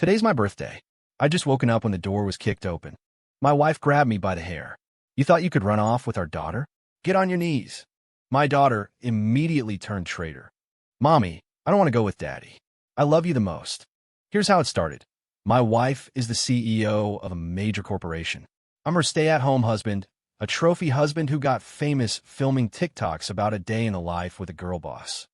Today's my birthday. I just woken up when the door was kicked open. My wife grabbed me by the hair. You thought you could run off with our daughter? Get on your knees. My daughter immediately turned traitor. Mommy, I don't want to go with Daddy. I love you the most. Here's how it started. My wife is the CEO of a major corporation. I'm her stay-at-home husband, a trophy husband who got famous filming TikToks about a day in the life with a girl boss.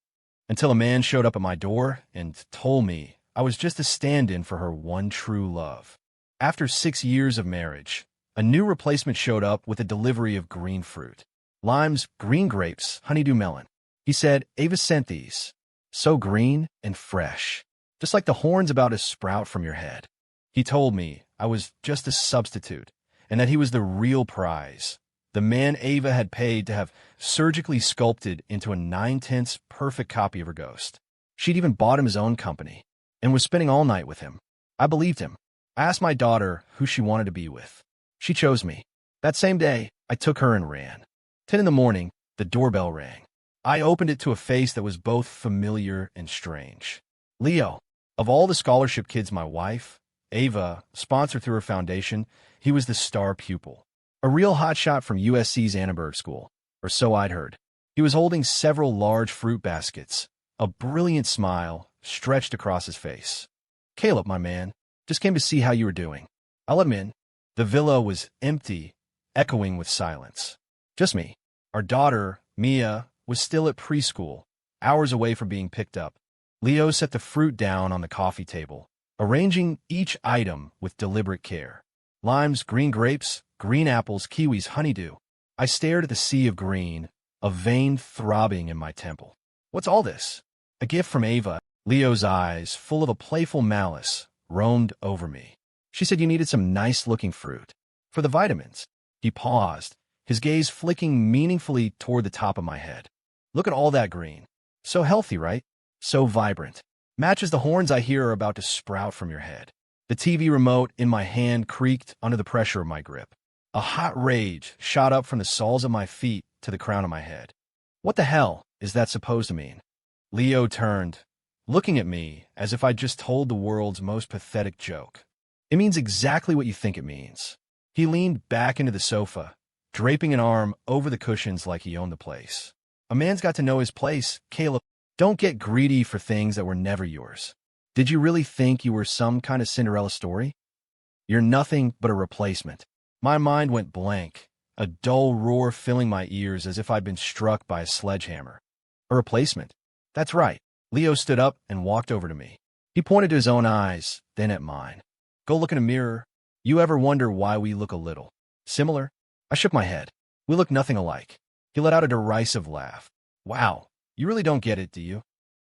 Until a man showed up at my door and told me I was just a stand-in for her one true love. After 6 years of marriage, a new replacement showed up with a delivery of green fruit. Limes, green grapes, honeydew melon. He said, Ava sent these. So green and fresh. Just like the horns about to sprout from your head. He told me I was just a substitute, and that he was the real prize. The man Ava had paid to have surgically sculpted into a 9/10 perfect copy of her ghost. She'd even bought him his own company, and was spending all night with him. I believed him. I asked my daughter who she wanted to be with. She chose me. That same day, I took her and ran. 10 in the morning, the doorbell rang. I opened it to a face that was both familiar and strange. Leo. Of all the scholarship kids my wife, Ava, sponsored through her foundation, he was the star pupil. A real hotshot from USC's Annenberg School, or so I'd heard. He was holding several large fruit baskets. A brilliant smile stretched across his face. Caleb, my man, just came to see how you were doing. I let him in. The villa was empty, echoing with silence. Just me. Our daughter, Mia, was still at preschool, hours away from being picked up. Leo set the fruit down on the coffee table, arranging each item with deliberate care. Limes, green grapes, green apples, kiwis, honeydew. I stared at the sea of green, a vein throbbing in my temple. What's all this? A gift from Ava. Leo's eyes, full of a playful malice, roamed over me. She said you needed some nice-looking fruit. For the vitamins. He paused, his gaze flicking meaningfully toward the top of my head. Look at all that green. So healthy, right? So vibrant. Matches the horns I hear are about to sprout from your head. The TV remote in my hand creaked under the pressure of my grip. A hot rage shot up from the soles of my feet to the crown of my head. What the hell is that supposed to mean? Leo turned, looking at me as if I'd just told the world's most pathetic joke. It means exactly what you think it means. He leaned back into the sofa, draping an arm over the cushions like he owned the place. A man's got to know his place, Caleb. Don't get greedy for things that were never yours. Did you really think you were some kind of Cinderella story? You're nothing but a replacement. My mind went blank, a dull roar filling my ears as if I'd been struck by a sledgehammer. A replacement? That's right. Leo stood up and walked over to me. He pointed to his own eyes, then at mine. Go look in a mirror. You ever wonder why we look a little similar? I shook my head. We look nothing alike. He let out a derisive laugh. Wow, you really don't get it, do you?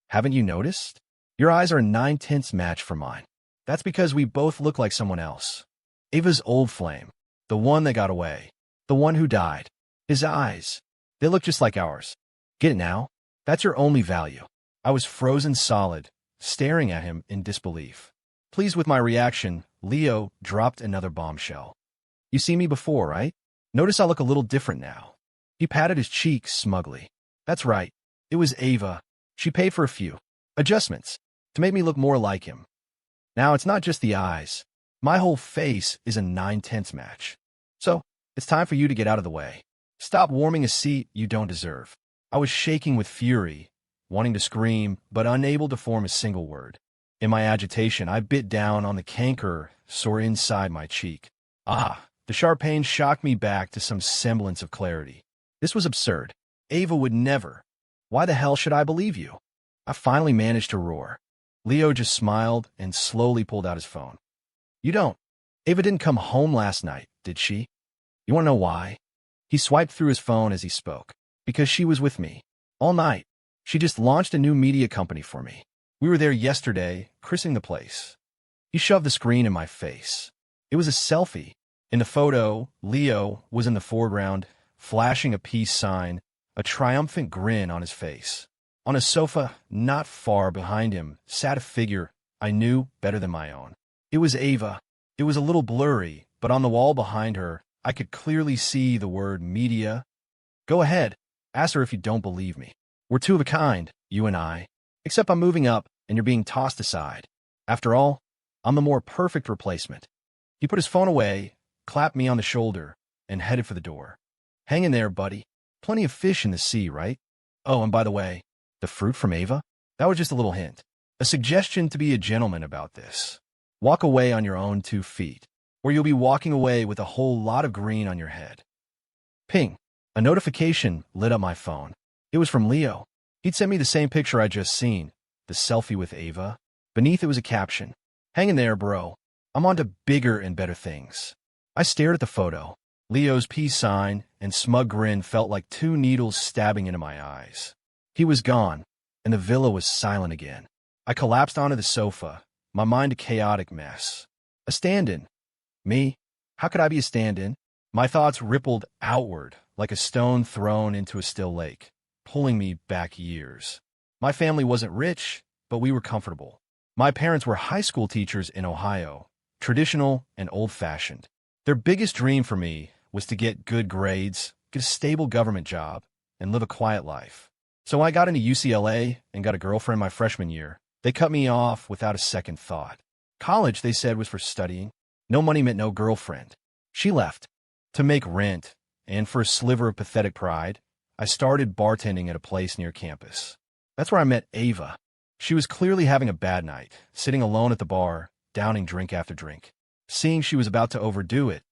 Haven't you noticed? Your eyes are a 9/10 match for mine. That's because we both look like someone else. Ava's old flame. The one that got away. The one who died. His eyes. They look just like ours. Get it now? That's your only value. I was frozen solid, staring at him in disbelief. Pleased with my reaction, Leo dropped another bombshell. You seen me before, right? Notice I look a little different now. He patted his cheeks smugly. That's right. It was Ava. She paid for a few adjustments to make me look more like him. Now it's not just the eyes. My whole face is a 9/10 match. So, it's time for you to get out of the way. Stop warming a seat you don't deserve. I was shaking with fury, wanting to scream, but unable to form a single word. In my agitation, I bit down on the canker sore inside my cheek. The sharp pain shocked me back to some semblance of clarity. This was absurd. Ava would never. Why the hell should I believe you? I finally managed to roar. Leo just smiled and slowly pulled out his phone. You don't. Ava didn't come home last night, did she? You want to know why? He swiped through his phone as he spoke. Because she was with me. All night. She just launched a new media company for me. We were there yesterday, christening the place. He shoved the screen in my face. It was a selfie. In the photo, Leo was in the foreground, flashing a peace sign, a triumphant grin on his face. On a sofa, not far behind him, sat a figure I knew better than my own. It was Ava. It was a little blurry, but on the wall behind her, I could clearly see the word media. Go ahead. Ask her if you don't believe me. We're two of a kind, you and I. Except I'm moving up, and you're being tossed aside. After all, I'm the more perfect replacement. He put his phone away, clapped me on the shoulder, and headed for the door. Hang in there, buddy. Plenty of fish in the sea, right? Oh, and by the way, the fruit from Ava? That was just a little hint. A suggestion to be a gentleman about this. Walk away on your own 2 feet, or you'll be walking away with a whole lot of green on your head. Ping. A notification lit up my phone. It was from Leo. He'd sent me the same picture I'd just seen, the selfie with Ava. Beneath it was a caption. Hang in there, bro. I'm on to bigger and better things. I stared at the photo. Leo's peace sign and smug grin felt like 2 needles stabbing into my eyes. He was gone, and the villa was silent again. I collapsed onto the sofa, my mind a chaotic mess. A stand-in. Me? How could I be a stand-in? My thoughts rippled outward like a stone thrown into a still lake, pulling me back years. My family wasn't rich, but we were comfortable. My parents were high school teachers in Ohio, traditional and old-fashioned. Their biggest dream for me was to get good grades, get a stable government job, and live a quiet life. So I got into UCLA and got a girlfriend my freshman year. They cut me off without a second thought. College, they said, was for studying. No money meant no girlfriend. She left. To make rent, and for a sliver of pathetic pride, I started bartending at a place near campus. That's where I met Ava. She was clearly having a bad night, sitting alone at the bar, downing drink after drink. Seeing she was about to overdo it,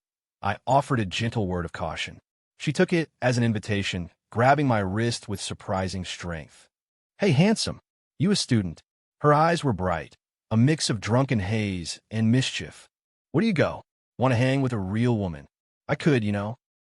I offered a gentle word of caution. She took it as an invitation, grabbing my wrist with surprising strength. Hey, handsome, you a student? Her eyes were bright, a mix of drunken haze and mischief. Where do you go? Want to hang with a real woman? I could,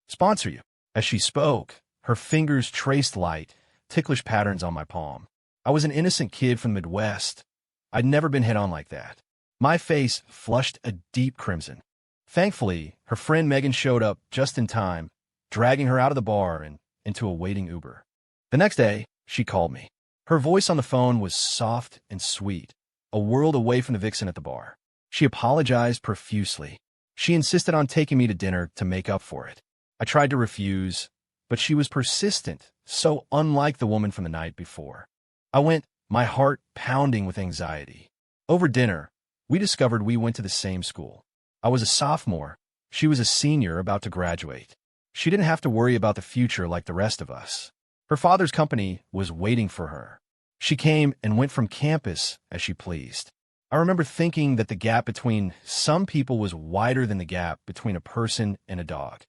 sponsor you. As she spoke, her fingers traced light, ticklish patterns on my palm. I was an innocent kid from the Midwest. I'd never been hit on like that. My face flushed a deep crimson. Thankfully, her friend Megan showed up just in time, dragging her out of the bar and into a waiting Uber. The next day, she called me. Her voice on the phone was soft and sweet, a world away from the vixen at the bar. She apologized profusely. She insisted on taking me to dinner to make up for it. I tried to refuse, but she was persistent, so unlike the woman from the night before. I went, my heart pounding with anxiety. Over dinner, we discovered we went to the same school. I was a sophomore. She was a senior about to graduate. She didn't have to worry about the future like the rest of us. Her father's company was waiting for her. She came and went from campus as she pleased. I remember thinking that the gap between some people was wider than the gap between a person and a dog.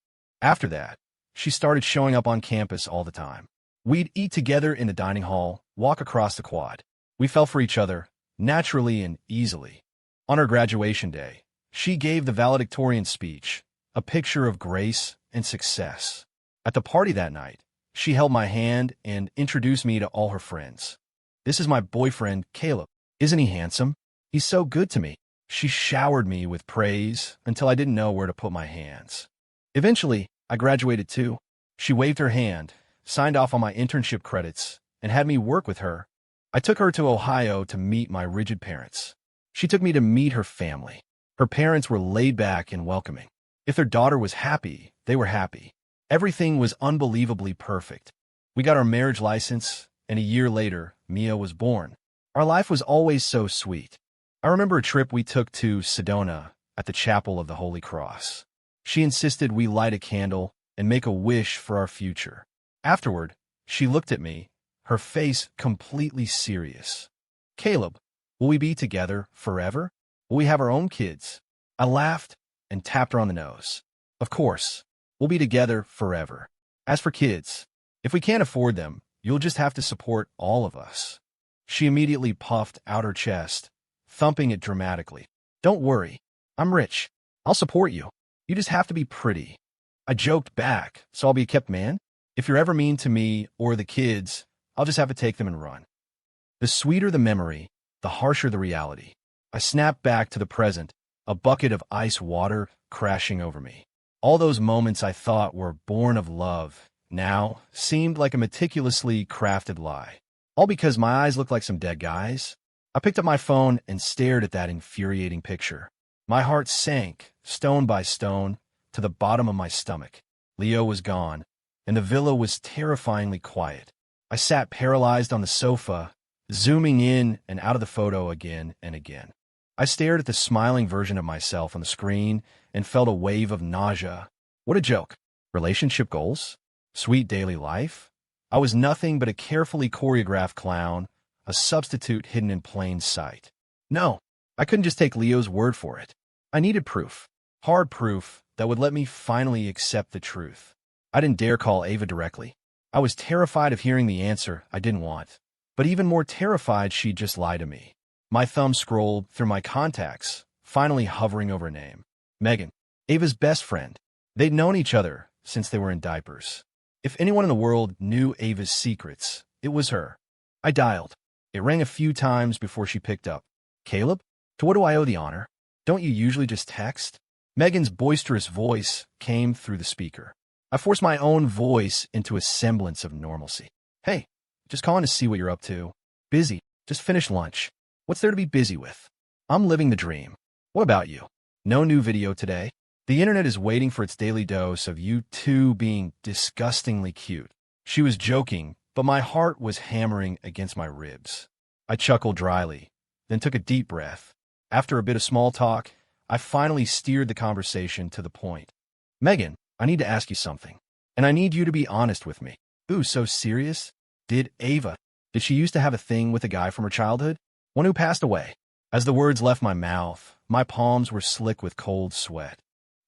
After that, she started showing up on campus all the time. We'd eat together in the dining hall, walk across the quad. We fell for each other, naturally and easily. On her graduation day, she gave the valedictorian speech, a picture of grace and success. At the party that night, she held my hand and introduced me to all her friends. This is my boyfriend, Caleb. Isn't he handsome? He's so good to me. She showered me with praise until I didn't know where to put my hands. Eventually, I graduated too. She waved her hand, signed off on my internship credits, and had me work with her. I took her to Ohio to meet my rigid parents. She took me to meet her family. Her parents were laid back and welcoming. If their daughter was happy, they were happy. Everything was unbelievably perfect. We got our marriage license, and a year later, Mia was born. Our life was always so sweet. I remember a trip we took to Sedona at the Chapel of the Holy Cross. She insisted we light a candle and make a wish for our future. Afterward, she looked at me, her face completely serious. Caleb, will we be together forever? Will we have our own kids? I laughed and tapped her on the nose. Of course, we'll be together forever. As for kids, if we can't afford them, you'll just have to support all of us. She immediately puffed out her chest, thumping it dramatically. Don't worry, I'm rich. I'll support you. You just have to be pretty. I joked back, so I'll be a kept man? If you're ever mean to me or the kids, I'll just have to take them and run. The sweeter the memory, the harsher the reality. I snapped back to the present, a bucket of ice water crashing over me. All those moments I thought were born of love now seemed like a meticulously crafted lie. All because my eyes looked like some dead guys. I picked up my phone and stared at that infuriating picture. My heart sank, stone by stone, to the bottom of my stomach. Leo was gone, and the villa was terrifyingly quiet. I sat paralyzed on the sofa, zooming in and out of the photo again and again. I stared at the smiling version of myself on the screen and felt a wave of nausea. What a joke. Relationship goals? Sweet daily life? I was nothing but a carefully choreographed clown, a substitute hidden in plain sight. No, I couldn't just take Leo's word for it. I needed proof. Hard proof that would let me finally accept the truth. I didn't dare call Ava directly. I was terrified of hearing the answer I didn't want, but even more terrified she'd just lie to me. My thumb scrolled through my contacts, finally hovering over a name. Megan, Ava's best friend. They'd known each other since they were in diapers. If anyone in the world knew Ava's secrets, it was her. I dialed. It rang a few times before she picked up. Caleb? To what do I owe the honor? Don't you usually just text? Megan's boisterous voice came through the speaker. I forced my own voice into a semblance of normalcy. Hey, just calling to see what you're up to. Busy. Just finished lunch. What's there to be busy with? I'm living the dream. What about you? No new video today? The internet is waiting for its daily dose of you two being disgustingly cute. She was joking, but my heart was hammering against my ribs. I chuckled dryly, then took a deep breath. After a bit of small talk, I finally steered the conversation to the point. Megan, I need to ask you something, and I need you to be honest with me. Ooh, so serious? Did she used to have a thing with a guy from her childhood? One who passed away? As the words left my mouth, my palms were slick with cold sweat.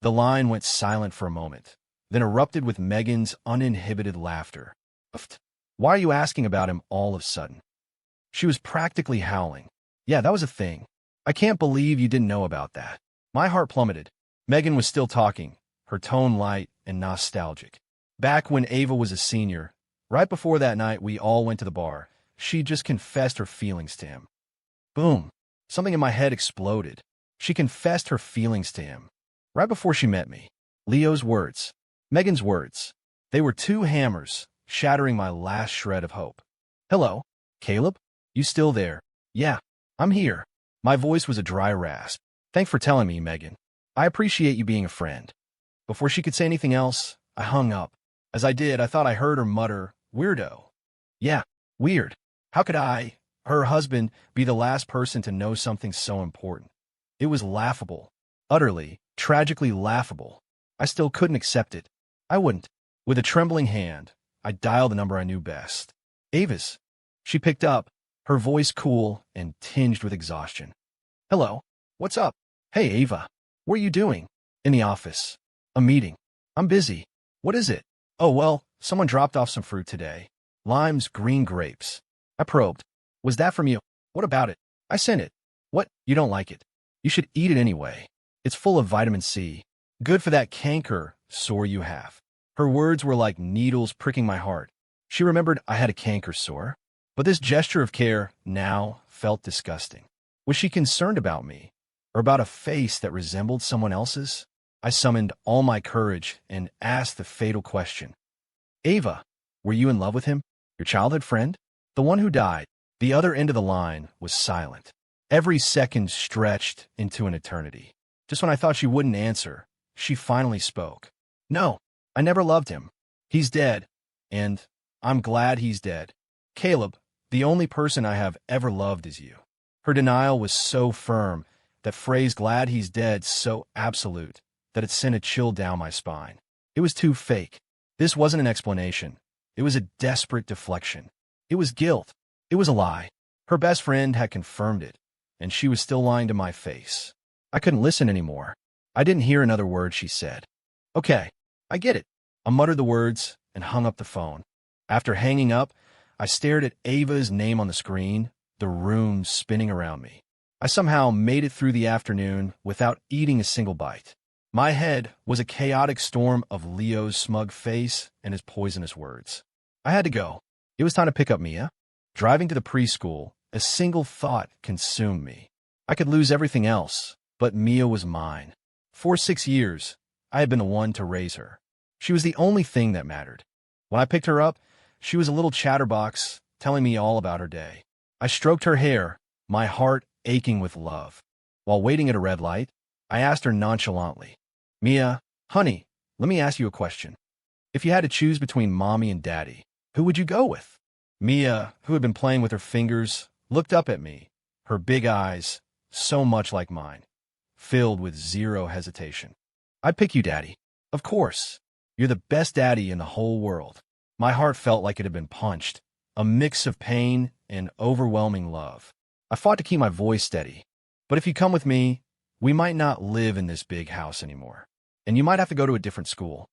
The line went silent for a moment, then erupted with Megan's uninhibited laughter. Why are you asking about him all of a sudden? She was practically howling. Yeah, that was a thing. I can't believe you didn't know about that. My heart plummeted. Megan was still talking, her tone light and nostalgic. Back when Ava was a senior, right before that night we all went to the bar, she just confessed her feelings to him. Boom. Something in my head exploded. She confessed her feelings to him. Right before she met me. Leo's words. Megan's words. They were two hammers, shattering my last shred of hope. Hello, Caleb? You still there? Yeah, I'm here. My voice was a dry rasp. Thanks for telling me, Megan. I appreciate you being a friend. Before she could say anything else, I hung up. As I did, I thought I heard her mutter, weirdo. Yeah, weird. How could I, her husband, be the last person to know something so important? It was laughable. Utterly, tragically laughable. I still couldn't accept it. I wouldn't. With a trembling hand, I dialed the number I knew best. Ava's. She picked up, her voice cool and tinged with exhaustion. Hello. What's up? Hey, Ava. What are you doing? In the office. A meeting. I'm busy. What is it? Oh, well, someone dropped off some fruit today. Limes, green grapes. I probed. Was that from you? What about it? I sent it. What? You don't like it? You should eat it anyway. It's full of vitamin C. Good for that canker sore you have. Her words were like needles pricking my heart. She remembered I had a canker sore. But this gesture of care now felt disgusting. Was she concerned about me? Or about a face that resembled someone else's? I summoned all my courage and asked the fatal question. Ava, were you in love with him? Your childhood friend? The one who died? The other end of the line was silent. Every second stretched into an eternity. Just when I thought she wouldn't answer, she finally spoke. No, I never loved him. He's dead. And I'm glad he's dead. Caleb, the only person I have ever loved is you. Her denial was so firm, that phrase glad he's dead so absolute, that it sent a chill down my spine. It was too fake. This wasn't an explanation. It was a desperate deflection. It was guilt. It was a lie. Her best friend had confirmed it, and she was still lying to my face. I couldn't listen anymore. I didn't hear another word she said. Okay, I get it. I muttered the words and hung up the phone. After hanging up, I stared at Ava's name on the screen, the room spinning around me. I somehow made it through the afternoon without eating a single bite. My head was a chaotic storm of Leo's smug face and his poisonous words. I had to go. It was time to pick up Mia. Driving to the preschool, a single thought consumed me. I could lose everything else, but Mia was mine. For 6 years, I had been the one to raise her. She was the only thing that mattered. When I picked her up, she was a little chatterbox, telling me all about her day. I stroked her hair, my heart aching with love. While waiting at a red light, I asked her nonchalantly, Mia, honey, let me ask you a question. If you had to choose between mommy and daddy, who would you go with? Mia, who had been playing with her fingers, looked up at me, her big eyes so much like mine, filled with zero hesitation. "I'd pick you, Daddy. Of course. You're the best daddy in the whole world." My heart felt like it had been punched, a mix of pain and overwhelming love. I fought to keep my voice steady. "But if you come with me, we might not live in this big house anymore. And you might have to go to a different school.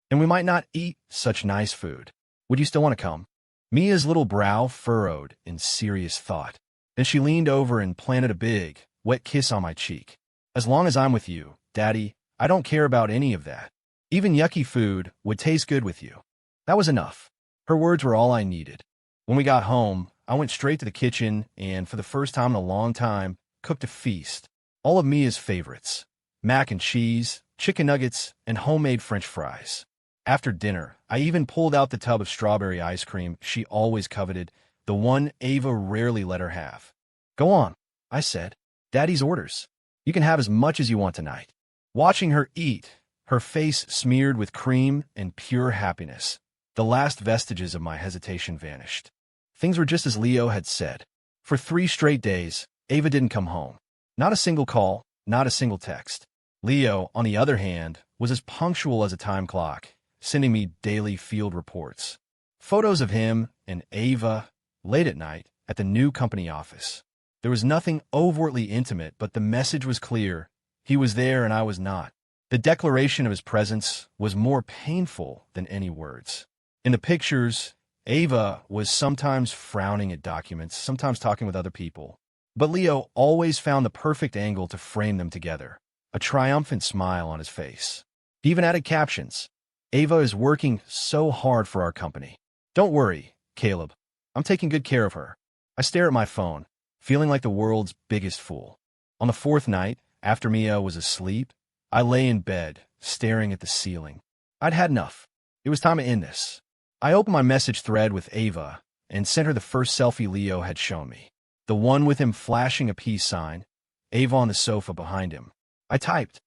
And we might not eat such nice food. Would you still want to come?" Mia's little brow furrowed in serious thought. Then she leaned over and planted a big, wet kiss on my cheek. "As long as I'm with you, Daddy, I don't care about any of that. Even yucky food would taste good with you." That was enough. Her words were all I needed. When we got home, I went straight to the kitchen and, for the first time in a long time, cooked a feast. All of Mia's favorites: mac and cheese, chicken nuggets, and homemade French fries. After dinner, I even pulled out the tub of strawberry ice cream she always coveted, the one Ava rarely let her have. "Go on," I said. "Daddy's orders. You can have as much as you want tonight." Watching her eat, her face smeared with cream and pure happiness, the last vestiges of my hesitation vanished. Things were just as Leo had said. For 3 straight days, Ava didn't come home. Not a single call, not a single text. Leo, on the other hand, was as punctual as a time clock, sending me daily field reports. Photos of him and Ava late at night at the new company office. There was nothing overtly intimate, but the message was clear. He was there and I was not. The declaration of his presence was more painful than any words. In the pictures, Ava was sometimes frowning at documents, sometimes talking with other people. But Leo always found the perfect angle to frame them together, a triumphant smile on his face. He even added captions. "Ava is working so hard for our company. Don't worry, Caleb. I'm taking good care of her." I stare at my phone, feeling like the world's biggest fool. On the 4th night, after Mia was asleep, I lay in bed, staring at the ceiling. I'd had enough. It was time to end this. I opened my message thread with Ava and sent her the first selfie Leo had shown me. The one with him flashing a peace sign, Ava on the sofa behind him. I typed,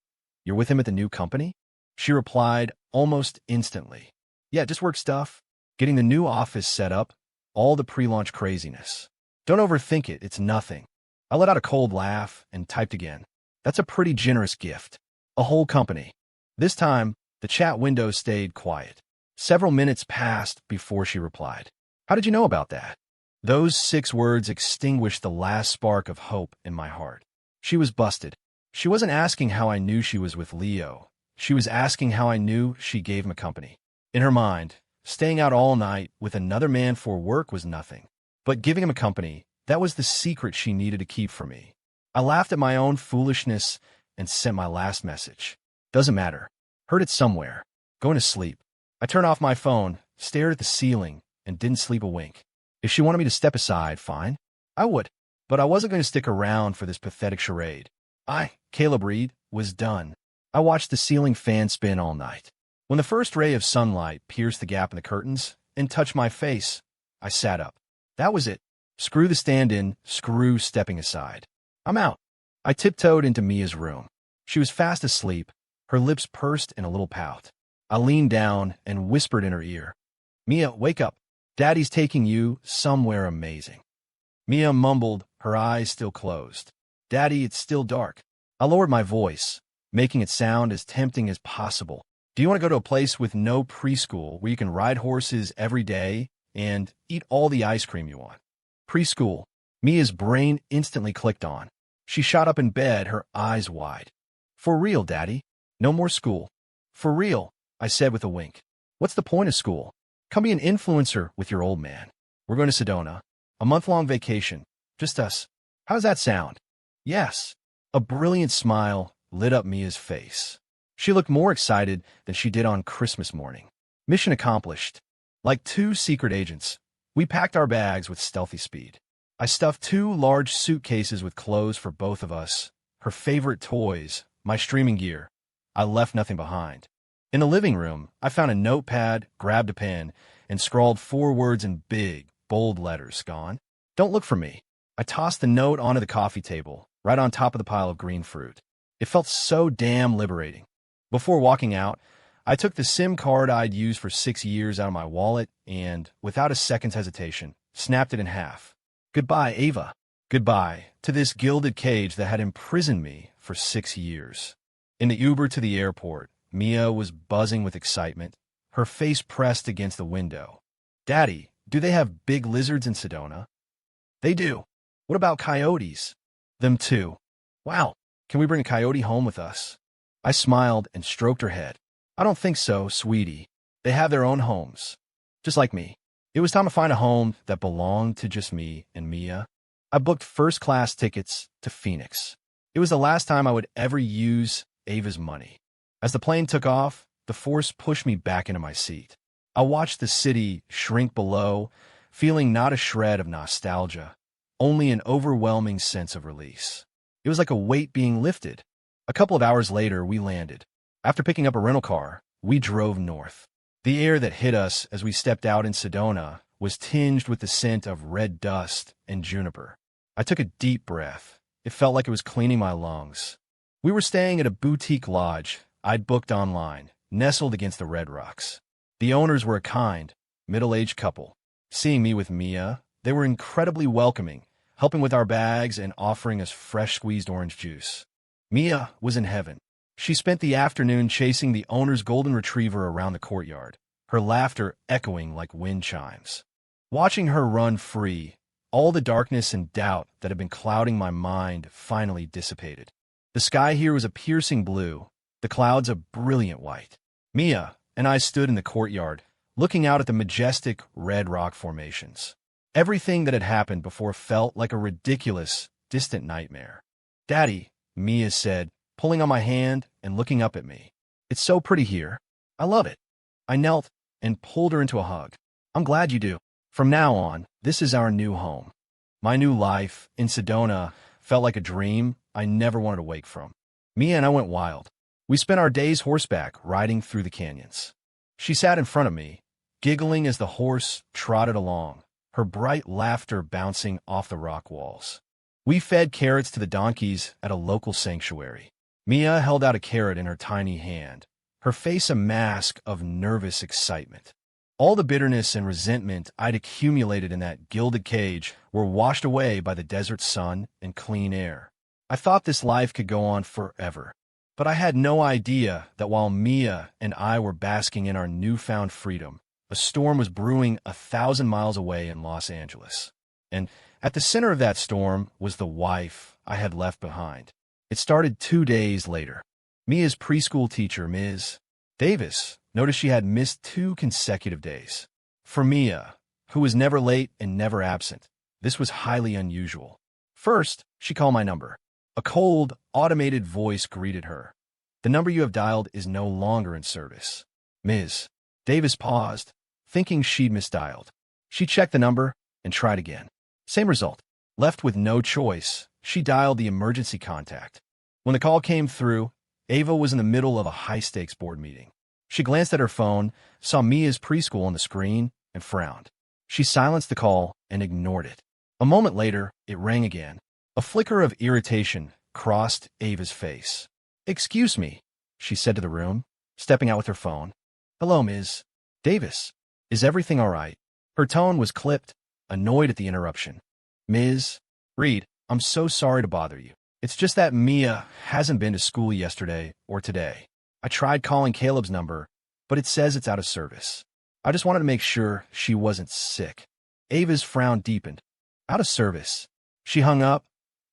"You're with him at the new company?" She replied almost instantly. "Yeah, just work stuff. Getting the new office set up. All the pre-launch craziness. Don't overthink it, it's nothing." I let out a cold laugh and typed again. "That's a pretty generous gift. A whole company." This time, the chat window stayed quiet. Several minutes passed before she replied. "How did you know about that?" Those 6 words extinguished the last spark of hope in my heart. She was busted. She wasn't asking how I knew she was with Leo. She was asking how I knew she gave him a company. In her mind, staying out all night with another man for work was nothing. But giving him a company, that was the secret she needed to keep from me. I laughed at my own foolishness and sent my last message. "Doesn't matter. Heard it somewhere. Going to sleep." I turned off my phone, stared at the ceiling, and didn't sleep a wink. If she wanted me to step aside, fine. I would. But I wasn't going to stick around for this pathetic charade. Caleb Reed, was done. I watched the ceiling fan spin all night. When the first ray of sunlight pierced the gap in the curtains and touched my face, I sat up. That was it. Screw the stand-in, screw stepping aside. I'm out. I tiptoed into Mia's room. She was fast asleep, her lips pursed in a little pout. I leaned down and whispered in her ear, "Mia, wake up. Daddy's taking you somewhere amazing." Mia mumbled, her eyes still closed. "Daddy, it's still dark." I lowered my voice, making it sound as tempting as possible. "Do you want to go to a place with no preschool where you can ride horses every day and eat all the ice cream you want?" Preschool. Mia's brain instantly clicked on. She shot up in bed, her eyes wide. "For real, Daddy? No more school?" "For real," I said with a wink. "What's the point of school? Come be an influencer with your old man. We're going to Sedona. A month-long vacation. Just us. How's that sound?" "Yes." A brilliant smile lit up Mia's face. She looked more excited than she did on Christmas morning. Mission accomplished. Like 2 secret agents, we packed our bags with stealthy speed. I stuffed 2 large suitcases with clothes for both of us, her favorite toys, my streaming gear. I left nothing behind. In the living room, I found a notepad, grabbed a pen, and scrawled 4 words in big, bold letters, "Gone." "Don't look for me." I tossed the note onto the coffee table, right on top of the pile of green fruit. It felt so damn liberating. Before walking out, I took the SIM card I'd used for 6 years out of my wallet and, without a second's hesitation, snapped it in half. "Goodbye, Ava." Goodbye to this gilded cage that had imprisoned me for 6 years. In the Uber to the airport, Mia was buzzing with excitement, her face pressed against the window. "Daddy, do they have big lizards in Sedona?" "They do." "What about coyotes?" "Them too." "Wow, can we bring a coyote home with us?" I smiled and stroked her head. "I don't think so, sweetie. They have their own homes. Just like me." It was time to find a home that belonged to just me and Mia. I booked first-class tickets to Phoenix. It was the last time I would ever use Ava's money. As the plane took off, the force pushed me back into my seat. I watched the city shrink below, feeling not a shred of nostalgia, only an overwhelming sense of release. It was like a weight being lifted. A couple of hours later, we landed. After picking up a rental car, we drove north. The air that hit us as we stepped out in Sedona was tinged with the scent of red dust and juniper. I took a deep breath. It felt like it was cleaning my lungs. We were staying at a boutique lodge I'd booked online, nestled against the Red Rocks. The owners were a kind, middle-aged couple. Seeing me with Mia, they were incredibly welcoming, helping with our bags and offering us fresh squeezed orange juice. Mia was in heaven. She spent the afternoon chasing the owner's golden retriever around the courtyard, her laughter echoing like wind chimes. Watching her run free, all the darkness and doubt that had been clouding my mind finally dissipated. The sky here was a piercing blue, the clouds a brilliant white. Mia and I stood in the courtyard, looking out at the majestic red rock formations. Everything that had happened before felt like a ridiculous, distant nightmare. "Daddy," Mia said, pulling on my hand and looking up at me. "It's so pretty here. I love it." I knelt and pulled her into a hug. "I'm glad you do. From now on, this is our new home." My new life in Sedona felt like a dream I never wanted to wake from. Mia and I went wild. We spent our days horseback riding through the canyons. She sat in front of me, giggling as the horse trotted along, her bright laughter bouncing off the rock walls. We fed carrots to the donkeys at a local sanctuary. Mia held out a carrot in her tiny hand, her face a mask of nervous excitement. All the bitterness and resentment I'd accumulated in that gilded cage were washed away by the desert sun and clean air. I thought this life could go on forever, but I had no idea that while Mia and I were basking in our newfound freedom, a storm was brewing 1,000 miles away in Los Angeles. And at the center of that storm was the wife I had left behind. It started 2 days later. Mia's preschool teacher, Ms. Davis, noticed she had missed 2 consecutive days. For Mia, who was never late and never absent, this was highly unusual. First, she called my number. A cold, automated voice greeted her. "The number you have dialed is no longer in service." Ms. Davis paused, thinking she'd misdialed. She checked the number and tried again. Same result. Left with no choice, she dialed the emergency contact. When the call came through, Ava was in the middle of a high-stakes board meeting. She glanced at her phone, saw Mia's preschool on the screen, and frowned. She silenced the call and ignored it. A moment later, it rang again. A flicker of irritation crossed Ava's face. "Excuse me," she said to the room, stepping out with her phone. "Hello, Ms. Davis. Is everything all right?" Her tone was clipped, annoyed at the interruption. "Ms. Reed, I'm so sorry to bother you. It's just that Mia hasn't been to school yesterday or today. I tried calling Caleb's number, but it says it's out of service. I just wanted to make sure she wasn't sick." Ava's frown deepened. "Out of service." She hung up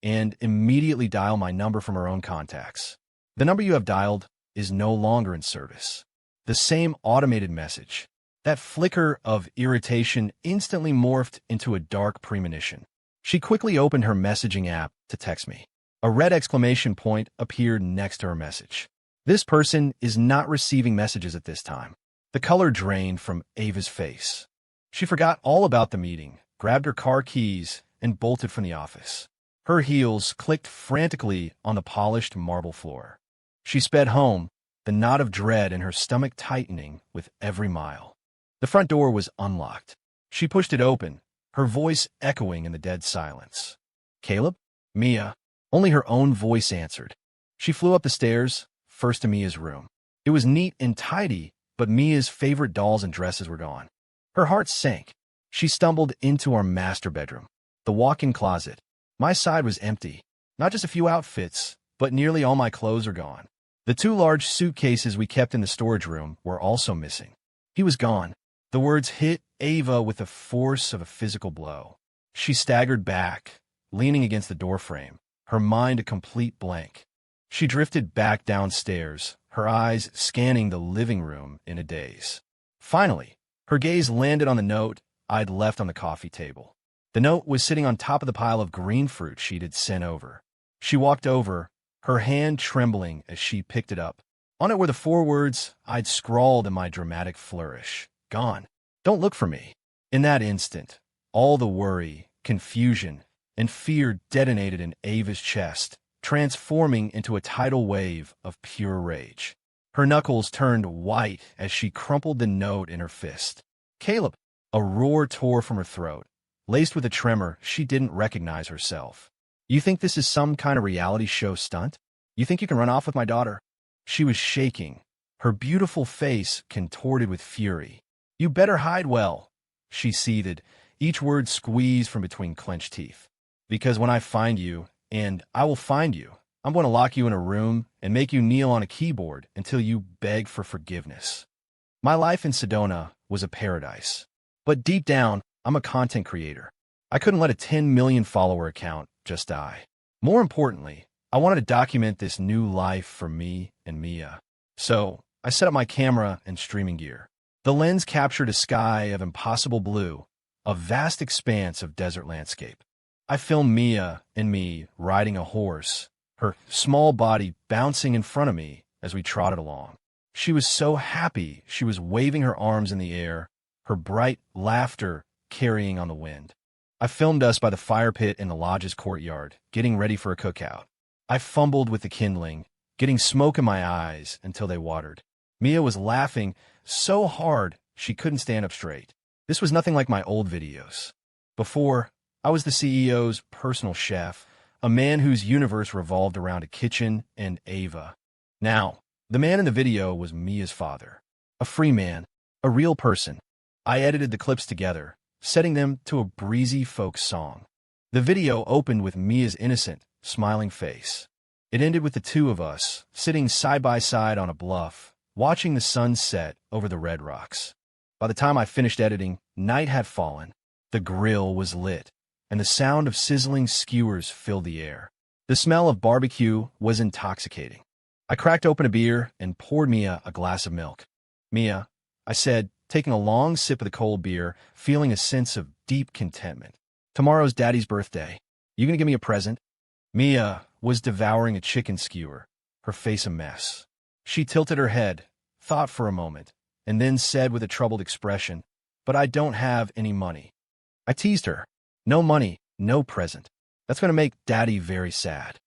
and immediately dialed my number from her own contacts. "The number you have dialed is no longer in service." The same automated message. That flicker of irritation instantly morphed into a dark premonition. She quickly opened her messaging app to text me. A red exclamation point appeared next to her message. "This person is not receiving messages at this time." The color drained from Ava's face. She forgot all about the meeting, grabbed her car keys, and bolted from the office. Her heels clicked frantically on the polished marble floor. She sped home, the knot of dread in her stomach tightening with every mile. The front door was unlocked. She pushed it open, her voice echoing in the dead silence. "Caleb?" "Mia." Only her own voice answered. She flew up the stairs, first to Mia's room. It was neat and tidy, but Mia's favorite dolls and dresses were gone. Her heart sank. She stumbled into our master bedroom, the walk-in closet. My side was empty. Not just a few outfits, but nearly all my clothes are gone. The 2 large suitcases we kept in the storage room were also missing. He was gone. The words hit Ava with the force of a physical blow. She staggered back, leaning against the doorframe, her mind a complete blank. She drifted back downstairs, her eyes scanning the living room in a daze. Finally, her gaze landed on the note I'd left on the coffee table. The note was sitting on top of the pile of green fruit she'd sent over. She walked over, her hand trembling as she picked it up. On it were the 4 words I'd scrawled in my dramatic flourish. Gone. Don't look for me. In that instant, all the worry, confusion, and fear detonated in Ava's chest, transforming into a tidal wave of pure rage. Her knuckles turned white as she crumpled the note in her fist. Caleb! A roar tore from her throat, laced with a tremor she didn't recognize herself. You think this is some kind of reality show stunt? You think you can run off with my daughter? She was shaking, her beautiful face contorted with fury. You better hide well, she seethed, each word squeezed from between clenched teeth. Because when I find you, and I will find you, I'm going to lock you in a room and make you kneel on a keyboard until you beg for forgiveness. My life in Sedona was a paradise. But deep down, I'm a content creator. I couldn't let a 10 million follower account just die. More importantly, I wanted to document this new life for me and Mia. So, I set up my camera and streaming gear. The lens captured a sky of impossible blue, a vast expanse of desert landscape. I filmed Mia and me riding a horse, her small body bouncing in front of me as we trotted along. She was so happy she was waving her arms in the air, her bright laughter carrying on the wind. I filmed us by the fire pit in the lodge's courtyard, getting ready for a cookout. I fumbled with the kindling, getting smoke in my eyes until they watered. Mia was laughing so hard she couldn't stand up straight. This was nothing like my old videos. Before, I was the CEO's personal chef, a man whose universe revolved around a kitchen and Ava. Now, the man in the video was Mia's father. A free man, a real person. I edited the clips together, setting them to a breezy folk song. The video opened with Mia's innocent, smiling face. It ended with the 2 of us, sitting side by side on a bluff, watching the sun set over the red rocks. By the time I finished editing, night had fallen. The grill was lit, and the sound of sizzling skewers filled the air. The smell of barbecue was intoxicating. I cracked open a beer and poured Mia a glass of milk. Mia, I said, taking a long sip of the cold beer, feeling a sense of deep contentment. Tomorrow's Daddy's birthday. You gonna give me a present? Mia was devouring a chicken skewer, her face a mess. She tilted her head, thought for a moment, and then said with a troubled expression, "But I don't have any money." I teased her. "No money, no present. That's going to make Daddy very sad."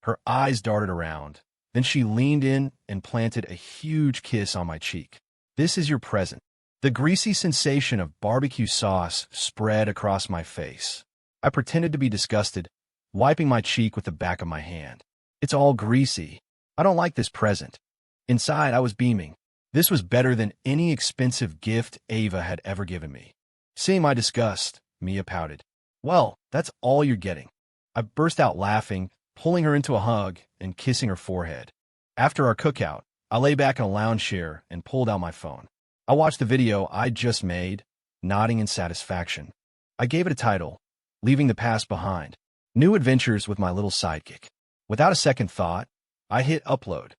Her eyes darted around. Then she leaned in and planted a huge kiss on my cheek. "This is your present." The greasy sensation of barbecue sauce spread across my face. I pretended to be disgusted, wiping my cheek with the back of my hand. "It's all greasy. I don't like this present." Inside, I was beaming. This was better than any expensive gift Ava had ever given me. Seeing my disgust, Mia pouted. "Well, that's all you're getting." I burst out laughing, pulling her into a hug and kissing her forehead. After our cookout, I lay back in a lounge chair and pulled out my phone. I watched the video I'd just made, nodding in satisfaction. I gave it a title, Leaving the Past Behind, New Adventures with My Little Sidekick. Without a second thought, I hit upload.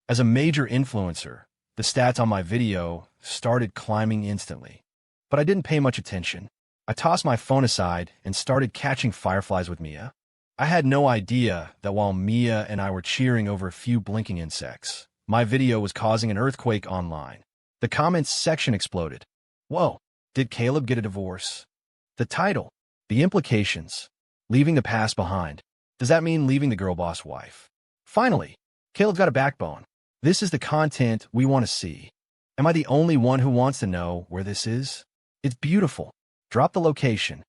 As a major influencer, the stats on my video started climbing instantly. But I didn't pay much attention. I tossed my phone aside and started catching fireflies with Mia. I had no idea that while Mia and I were cheering over a few blinking insects, my video was causing an earthquake online. The comments section exploded. Whoa, did Caleb get a divorce? The title, the implications, leaving the past behind. Does that mean leaving the girl boss wife? Finally, Caleb's got a backbone. This is the content we want to see. Am I the only one who wants to know where this is? It's beautiful. Drop the location.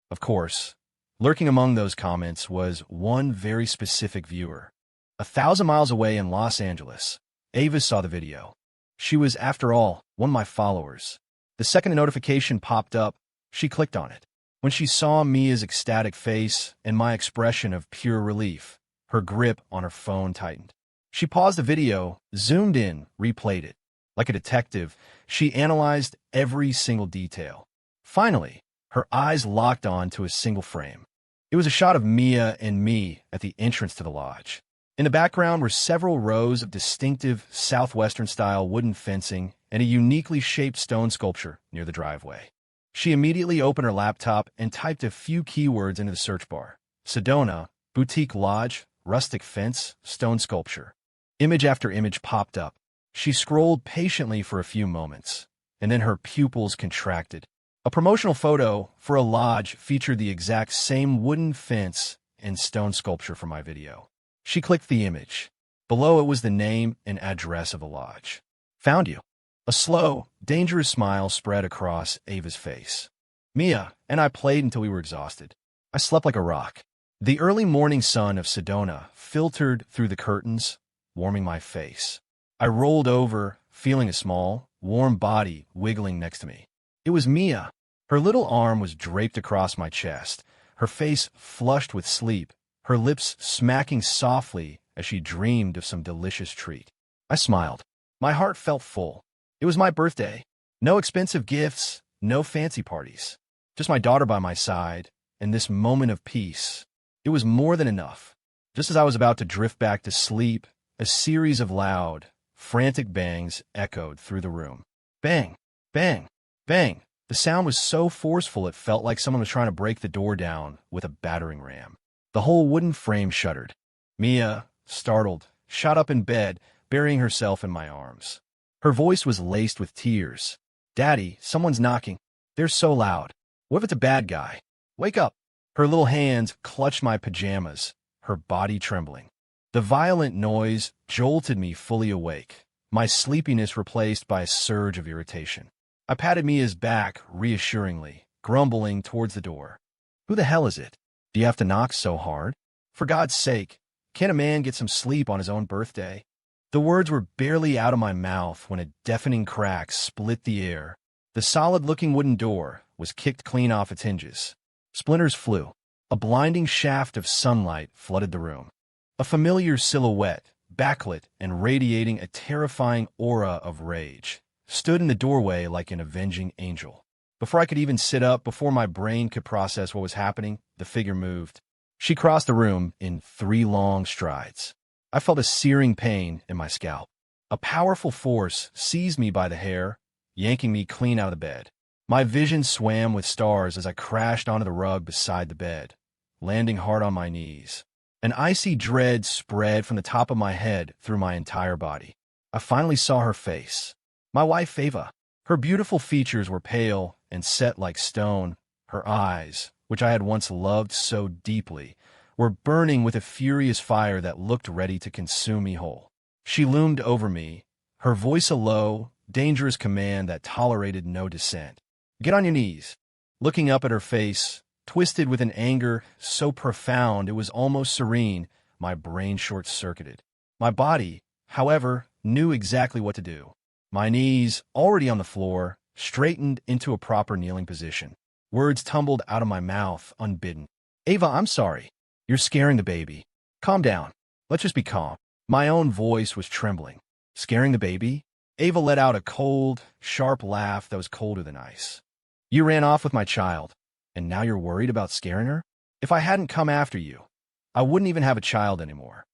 Of course, lurking among those comments was one very specific viewer. 1,000 miles away in Los Angeles, Ava saw the video. She was, after all, one of my followers. The second a notification popped up, she clicked on it. When she saw Mia's ecstatic face and my expression of pure relief, her grip on her phone tightened. She paused the video, zoomed in, replayed it. Like a detective, she analyzed every single detail. Finally, her eyes locked on to a single frame. It was a shot of Mia and me at the entrance to the lodge. In the background were several rows of distinctive Southwestern-style wooden fencing and a uniquely shaped stone sculpture near the driveway. She immediately opened her laptop and typed a few keywords into the search bar. Sedona, boutique lodge, rustic fence, stone sculpture. Image after image popped up. She scrolled patiently for a few moments, and then her pupils contracted. A promotional photo for a lodge featured the exact same wooden fence and stone sculpture from my video. She clicked the image. Below it was the name and address of the lodge. Found you. A slow, dangerous smile spread across Ava's face. Mia and I played until we were exhausted. I slept like a rock. The early morning sun of Sedona filtered through the curtains, warming my face. I rolled over, feeling a small, warm body wiggling next to me. It was Mia. Her little arm was draped across my chest, her face flushed with sleep, her lips smacking softly as she dreamed of some delicious treat. I smiled. My heart felt full. It was my birthday. No expensive gifts, no fancy parties. Just my daughter by my side, and this moment of peace. It was more than enough. Just as I was about to drift back to sleep, a series of loud, frantic bangs echoed through the room. Bang! Bang! Bang! The sound was so forceful it felt like someone was trying to break the door down with a battering ram. The whole wooden frame shuddered. Mia, startled, shot up in bed, burying herself in my arms. Her voice was laced with tears. Daddy, someone's knocking. They're so loud. What if it's a bad guy? Wake up. Her little hands clutched my pajamas, her body trembling. The violent noise jolted me fully awake, my sleepiness replaced by a surge of irritation. I patted Mia's back reassuringly, grumbling towards the door. Who the hell is it? Do you have to knock so hard? For God's sake, can't a man get some sleep on his own birthday? The words were barely out of my mouth when a deafening crack split the air. The solid-looking wooden door was kicked clean off its hinges. Splinters flew. A blinding shaft of sunlight flooded the room. A familiar silhouette, backlit and radiating a terrifying aura of rage, stood in the doorway like an avenging angel. Before I could even sit up, before my brain could process what was happening, the figure moved. She crossed the room in 3 long strides. I felt a searing pain in my scalp. A powerful force seized me by the hair, yanking me clean out of the bed. My vision swam with stars as I crashed onto the rug beside the bed, landing hard on my knees. An icy dread spread from the top of my head through my entire body. I finally saw her face. My wife, Ava. Her beautiful features were pale and set like stone. Her eyes, which I had once loved so deeply, were burning with a furious fire that looked ready to consume me whole. She loomed over me, her voice a low, dangerous command that tolerated no dissent. Get on your knees. Looking up at her face, twisted with an anger so profound it was almost serene, my brain short-circuited. My body, however, knew exactly what to do. My knees, already on the floor, straightened into a proper kneeling position. Words tumbled out of my mouth, unbidden. Ava, I'm sorry. You're scaring the baby. Calm down. Let's just be calm. My own voice was trembling. Scaring the baby? Ava let out a cold, sharp laugh that was colder than ice. You ran off with my child, and now you're worried about scaring her? If I hadn't come after you, I wouldn't even have a child anymore.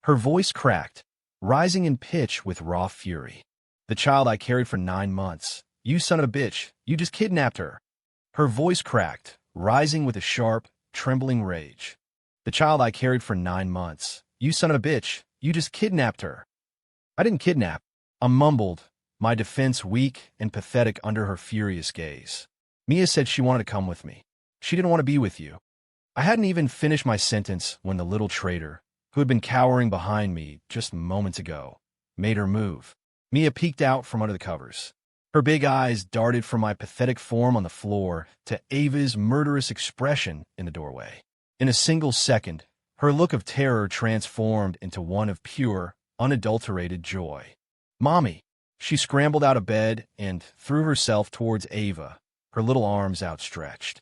Her voice cracked, rising in pitch with raw fury. The child I carried for 9 months. You son of a bitch, you just kidnapped her. Her voice cracked, rising with a sharp, trembling rage. The child I carried for 9 months. You son of a bitch, you just kidnapped her. I didn't kidnap. I mumbled, my defense weak and pathetic under her furious gaze. Mia said she wanted to come with me. She didn't want to be with you. I hadn't even finished my sentence when the little traitor, who had been cowering behind me just moments ago, made her move. Mia peeked out from under the covers. Her big eyes darted from my pathetic form on the floor to Ava's murderous expression in the doorway. In a single second, her look of terror transformed into one of pure, unadulterated joy. Mommy! She scrambled out of bed and threw herself towards Ava, her little arms outstretched.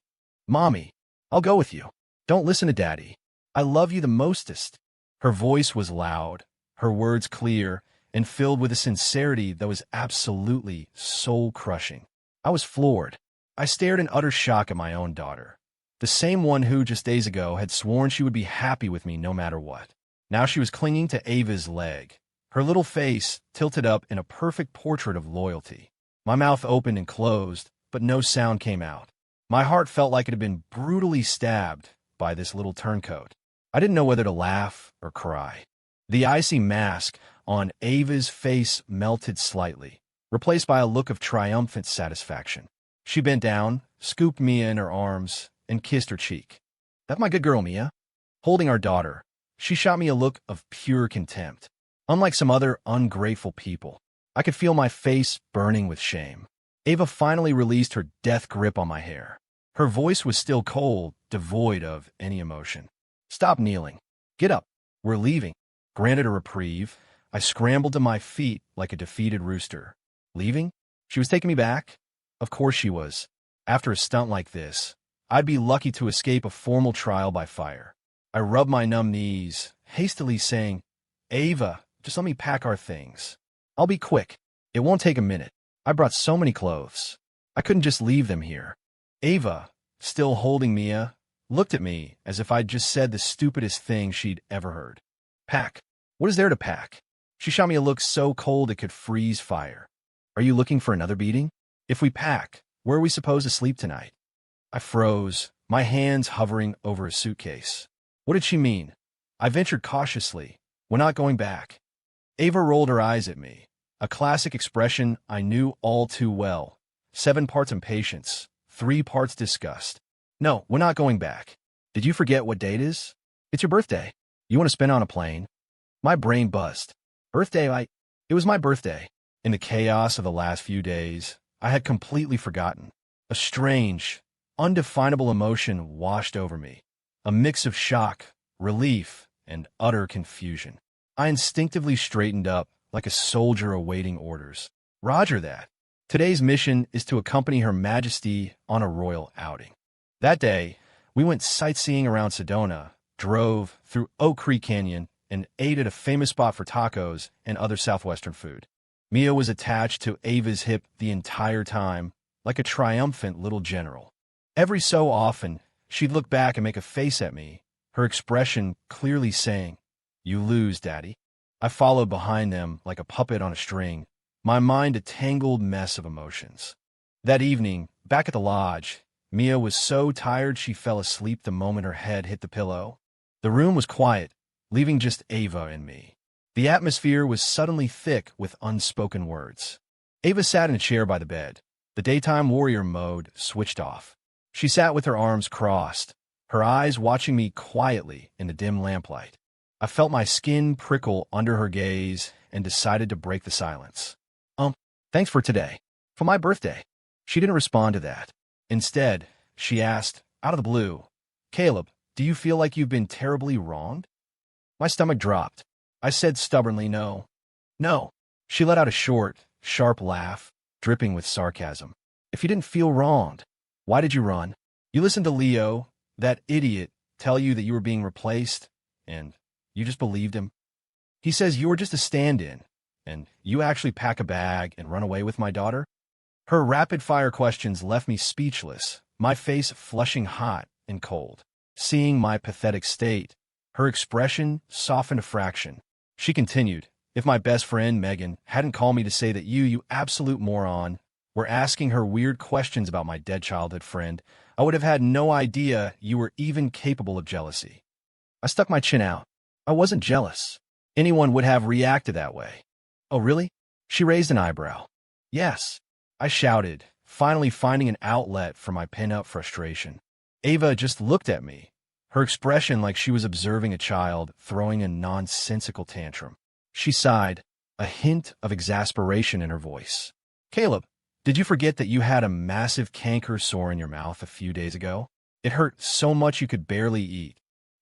Mommy, I'll go with you. Don't listen to Daddy. I love you the mostest. Her voice was loud, her words clear, and filled with a sincerity that was absolutely soul-crushing. I was floored. I stared in utter shock at my own daughter, the same one who, just days ago, had sworn she would be happy with me no matter what. Now she was clinging to Ava's leg, her little face tilted up in a perfect portrait of loyalty. My mouth opened and closed, but no sound came out. My heart felt like it had been brutally stabbed by this little turncoat. I didn't know whether to laugh or cry. The icy mask on Ava's face melted slightly, replaced by a look of triumphant satisfaction. She bent down, scooped Mia in her arms, and kissed her cheek. "That's my good girl, Mia." Holding our daughter, she shot me a look of pure contempt. Unlike some other ungrateful people, I could feel my face burning with shame. Ava finally released her death grip on my hair. Her voice was still cold, devoid of any emotion. "Stop kneeling. Get up. We're leaving." Granted a reprieve, I scrambled to my feet like a defeated rooster. Leaving? She was taking me back? Of course she was. After a stunt like this, I'd be lucky to escape a formal trial by fire. I rubbed my numb knees, hastily saying, "Ava, just let me pack our things. I'll be quick. It won't take a minute. I brought so many clothes. I couldn't just leave them here." Ava, still holding Mia, looked at me as if I'd just said the stupidest thing she'd ever heard. "Pack? What is there to pack?" She shot me a look so cold it could freeze fire. "Are you looking for another beating? If we pack, where are we supposed to sleep tonight?" I froze, my hands hovering over a suitcase. What did she mean? I ventured cautiously, "We're not going back." Ava rolled her eyes at me, a classic expression I knew all too well. 7 parts impatience, 3 parts disgust. "No, we're not going back. Did you forget what date it is? It's your birthday. You want to spend on a plane?" My brain buzzed. Birthday? It was my birthday. In the chaos of the last few days, I had completely forgotten. A strange, undefinable emotion washed over me. A mix of shock, relief, and utter confusion. I instinctively straightened up like a soldier awaiting orders. "Roger that. Today's mission is to accompany Her Majesty on a royal outing." That day, we went sightseeing around Sedona, drove through Oak Creek Canyon, and ate at a famous spot for tacos and other southwestern food. Mia was attached to Ava's hip the entire time, like a triumphant little general. Every so often, she'd look back and make a face at me, her expression clearly saying, "You lose, Daddy." I followed behind them like a puppet on a string, my mind a tangled mess of emotions. That evening, back at the lodge, Mia was so tired she fell asleep the moment her head hit the pillow. The room was quiet, leaving just Ava and me. The atmosphere was suddenly thick with unspoken words. Ava sat in a chair by the bed. The daytime warrior mode switched off. She sat with her arms crossed, her eyes watching me quietly in the dim lamplight. I felt my skin prickle under her gaze and decided to break the silence. Thanks for today. For my birthday." She didn't respond to that. Instead, she asked, out of the blue, "Caleb, do you feel like you've been terribly wronged?" My stomach dropped. I said stubbornly, "No." "No." She let out a short, sharp laugh, dripping with sarcasm. "If you didn't feel wronged, why did you run? You listened to Leo, that idiot, tell you that you were being replaced, and you just believed him. He says you were just a stand-in, and you actually pack a bag and run away with my daughter?" Her rapid-fire questions left me speechless, my face flushing hot and cold. Seeing my pathetic state, her expression softened a fraction. She continued, "If my best friend, Megan, hadn't called me to say that you absolute moron, were asking her weird questions about my dead childhood friend, I would have had no idea you were even capable of jealousy." I stuck my chin out. I wasn't jealous. Anyone would have reacted that way. "Oh, really?" She raised an eyebrow. "Yes," I shouted, finally finding an outlet for my pent-up frustration. Ava just looked at me, her expression like she was observing a child throwing a nonsensical tantrum. She sighed, a hint of exasperation in her voice. "Caleb, did you forget that you had a massive canker sore in your mouth a few days ago? It hurt so much you could barely eat."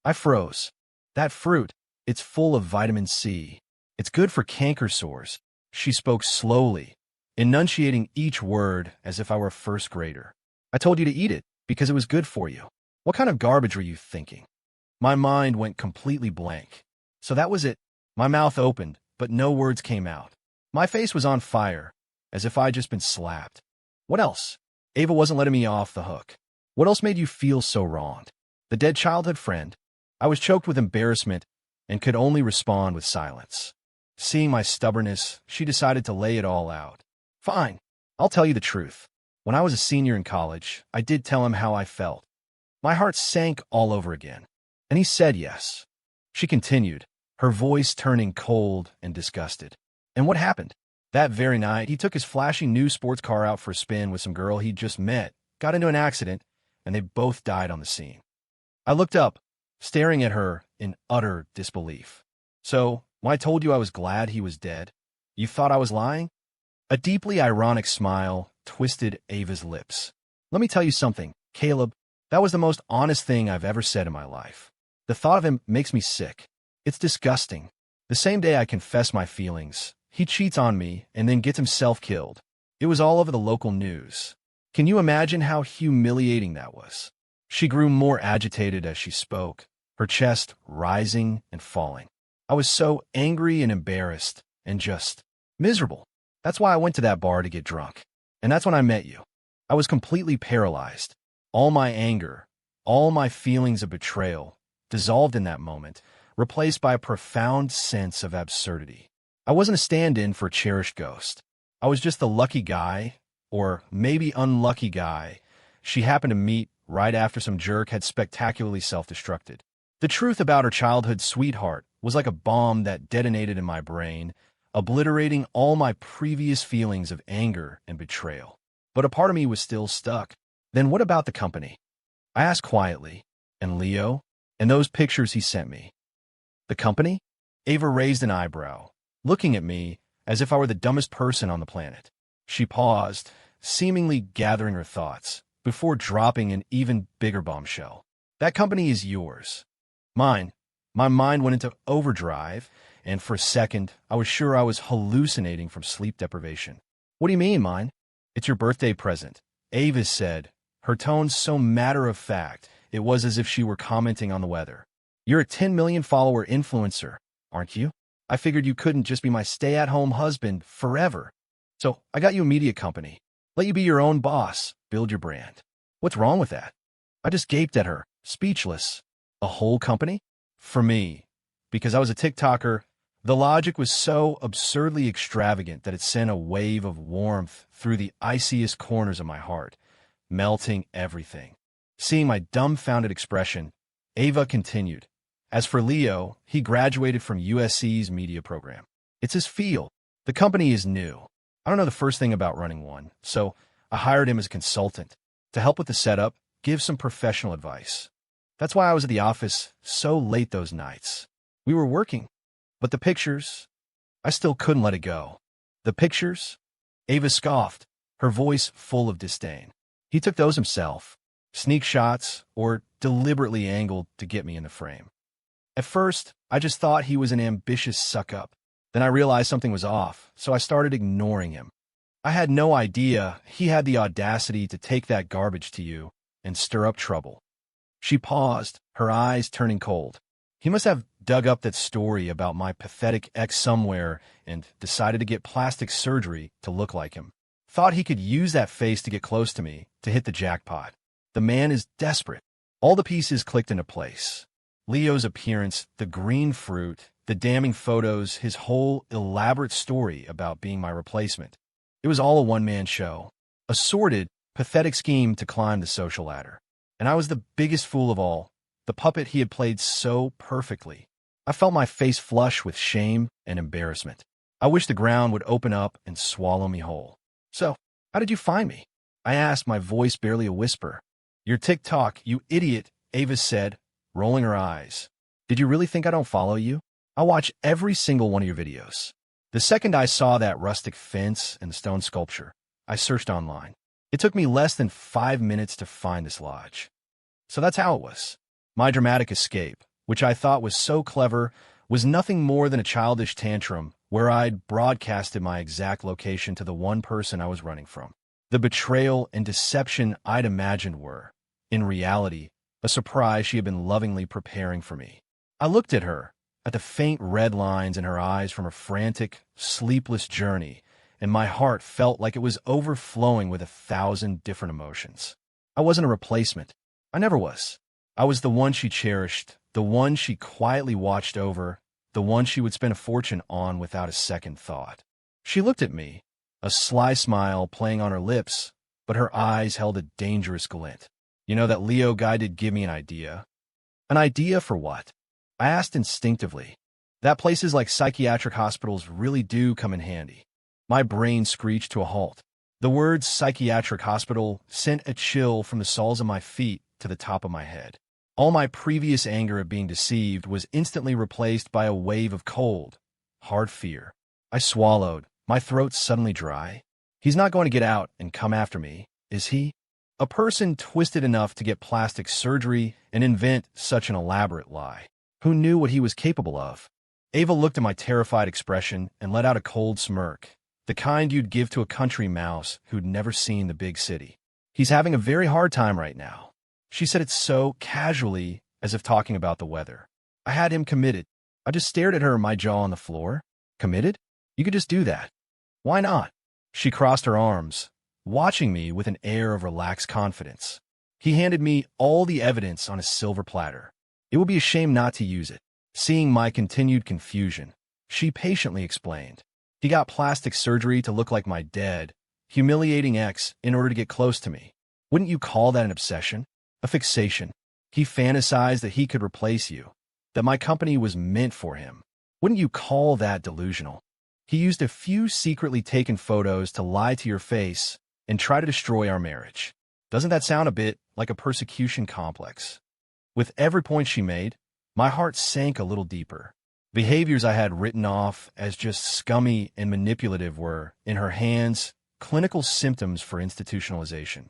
I froze. "That fruit, it's full of vitamin C. It's good for canker sores." She spoke slowly, enunciating each word as if I were a first grader. "I told you to eat it. Because it was good for you. What kind of garbage were you thinking? My mind went completely blank. So that was it. My mouth opened, but no words came out. My face was on fire, as if I'd just been slapped. What else? Ava wasn't letting me off the hook. What else made you feel so wronged? The dead childhood friend? I was choked with embarrassment and could only respond with silence. Seeing my stubbornness, she decided to lay it all out. Fine, I'll tell you the truth. When I was a senior in college, I did tell him how I felt. My heart sank all over again, and he said yes. She continued, her voice turning cold and disgusted. And what happened? That very night, he took his flashy new sports car out for a spin with some girl he'd just met, got into an accident, and they both died on the scene. I looked up, staring at her in utter disbelief. So, when I told you I was glad he was dead, you thought I was lying? A deeply ironic smile twisted Ava's lips. Let me tell you something, Caleb. That was the most honest thing I've ever said in my life. The thought of him makes me sick. It's disgusting. The same day I confess my feelings, he cheats on me and then gets himself killed. It was all over the local news. Can you imagine how humiliating that was? She grew more agitated as she spoke, her chest rising and falling. I was so angry and embarrassed and just miserable. That's why I went to that bar to get drunk. And that's when I met you. I was completely paralyzed. All my anger, all my feelings of betrayal, dissolved in that moment, replaced by a profound sense of absurdity. I wasn't a stand-in for a cherished ghost. I was just the lucky guy, or maybe unlucky guy, she happened to meet right after some jerk had spectacularly self-destructed. The truth about her childhood sweetheart was like a bomb that detonated in my brain, obliterating all my previous feelings of anger and betrayal. But a part of me was still stuck. Then what about the company? I asked quietly. And Leo? And those pictures he sent me? The company? Ava raised an eyebrow, looking at me as if I were the dumbest person on the planet. She paused, seemingly gathering her thoughts, before dropping an even bigger bombshell. That company is yours. Mine. My mind went into overdrive, and for a second, I was sure I was hallucinating from sleep deprivation. What do you mean, mine? It's your birthday present, Ava said, her tone so matter-of-fact, it was as if she were commenting on the weather. You're a 10 million follower influencer, aren't you? I figured you couldn't just be my stay-at-home husband forever. So I got you a media company. Let you be your own boss, build your brand. What's wrong with that? I just gaped at her, speechless. A whole company? For me. Because I was a TikToker, the logic was so absurdly extravagant that it sent a wave of warmth through the iciest corners of my heart, melting everything. Seeing my dumbfounded expression, Ava continued. As for Leo, he graduated from USC's media program. It's his field. The company is new. I don't know the first thing about running one, so I hired him as a consultant to help with the setup, give some professional advice. That's why I was at the office so late those nights. We were working, but the pictures, I still couldn't let it go. The pictures? Ava scoffed, her voice full of disdain. He took those himself, sneak shots or deliberately angled to get me in the frame. At first, I just thought he was an ambitious suck-up. Then I realized something was off, so I started ignoring him. I had no idea he had the audacity to take that garbage to you and stir up trouble. She paused, her eyes turning cold. He must have dug up that story about my pathetic ex somewhere and decided to get plastic surgery to look like him. Thought he could use that face to get close to me, to hit the jackpot. The man is desperate. All the pieces clicked into place. Leo's appearance, the green fruit, the damning photos, his whole elaborate story about being my replacement. It was all a one-man show. A sordid, pathetic scheme to climb the social ladder. And I was the biggest fool of all, the puppet he had played so perfectly. I felt my face flush with shame and embarrassment. I wished the ground would open up and swallow me whole. So, how did you find me? I asked, my voice barely a whisper. Your TikTok, you idiot, Ava said, rolling her eyes. Did you really think I don't follow you? I watch every single one of your videos. The second I saw that rustic fence and the stone sculpture, I searched online. It took me less than 5 minutes to find this lodge. So that's how it was. My dramatic escape, which I thought was so clever, was nothing more than a childish tantrum where I'd broadcasted my exact location to the one person I was running from. The betrayal and deception I'd imagined were, In reality, a surprise she had been lovingly preparing for me. I looked at her, at the faint red lines in her eyes from her frantic, sleepless journey, and my heart felt like it was overflowing with 1,000 different emotions. I wasn't a replacement. I never was. I was the one she cherished, the one she quietly watched over, the one she would spend a fortune on without a second thought. She looked at me, a sly smile playing on her lips, but her eyes held a dangerous glint. You know, that Leo guy did give me an idea. An idea for what? I asked instinctively. That places like psychiatric hospitals really do come in handy. My brain screeched to a halt. The words psychiatric hospital sent a chill from the soles of my feet to the top of my head. All my previous anger at being deceived was instantly replaced by a wave of cold, hard fear. I swallowed, my throat suddenly dry. He's not going to get out and come after me, is he? A person twisted enough to get plastic surgery and invent such an elaborate lie. Who knew what he was capable of? Ava looked at my terrified expression and let out a cold smirk, the kind you'd give to a country mouse who'd never seen the big city. He's having a very hard time right now. She said it so casually, as if talking about the weather. I had him committed. I just stared at her, my jaw on the floor. Committed? You could just do that. Why not? She crossed her arms, watching me with an air of relaxed confidence. He handed me all the evidence on a silver platter. It would be a shame not to use it. Seeing my continued confusion, she patiently explained. He got plastic surgery to look like my dead, humiliating ex in order to get close to me. Wouldn't you call that an obsession? A fixation? He fantasized that he could replace you, that my company was meant for him. Wouldn't you call that delusional? He used a few secretly taken photos to lie to your face and try to destroy our marriage. Doesn't that sound a bit like a persecution complex? With every point she made, my heart sank a little deeper. Behaviors I had written off as just scummy and manipulative were, in her hands, clinical symptoms for institutionalization.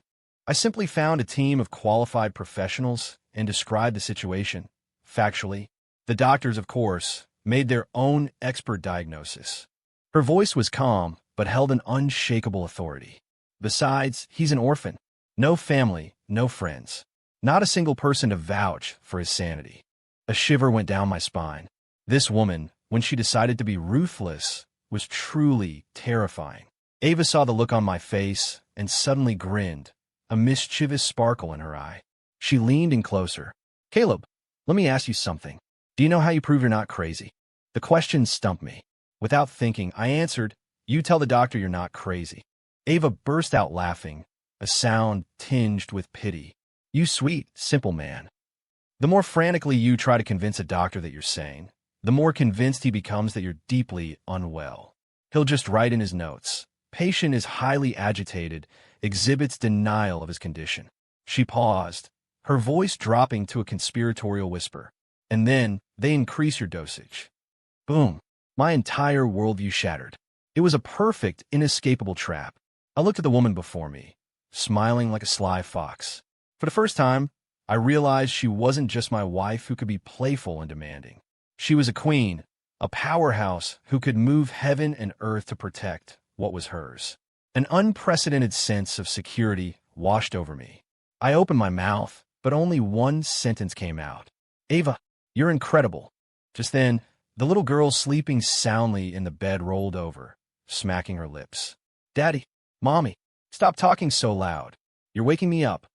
I simply found a team of qualified professionals and described the situation, factually. The doctors, of course, made their own expert diagnosis. Her voice was calm, but held an unshakable authority. Besides, he's an orphan. No family, no friends. Not a single person to vouch for his sanity. A shiver went down my spine. This woman, when she decided to be ruthless, was truly terrifying. Ava saw the look on my face and suddenly grinned, a mischievous sparkle in her eye. She leaned in closer. Caleb, let me ask you something. Do you know how you prove you're not crazy? The question stumped me. Without thinking, I answered, you tell the doctor you're not crazy. Ava burst out laughing, a sound tinged with pity. You sweet, simple man. The more frantically you try to convince a doctor that you're sane, the more convinced he becomes that you're deeply unwell. He'll just write in his notes, patient is highly agitated, exhibits denial of his condition. She paused, her voice dropping to a conspiratorial whisper. And then they increase your dosage. Boom. My entire worldview shattered. It was a perfect, inescapable trap. I looked at the woman before me, smiling like a sly fox. For the first time, I realized she wasn't just my wife who could be playful and demanding. She was a queen, a powerhouse who could move heaven and earth to protect what was hers. An unprecedented sense of security washed over me. I opened my mouth, but only one sentence came out. Ava, you're incredible. Just then, the little girl sleeping soundly in the bed rolled over, smacking her lips. Daddy, Mommy, stop talking so loud. You're waking me up.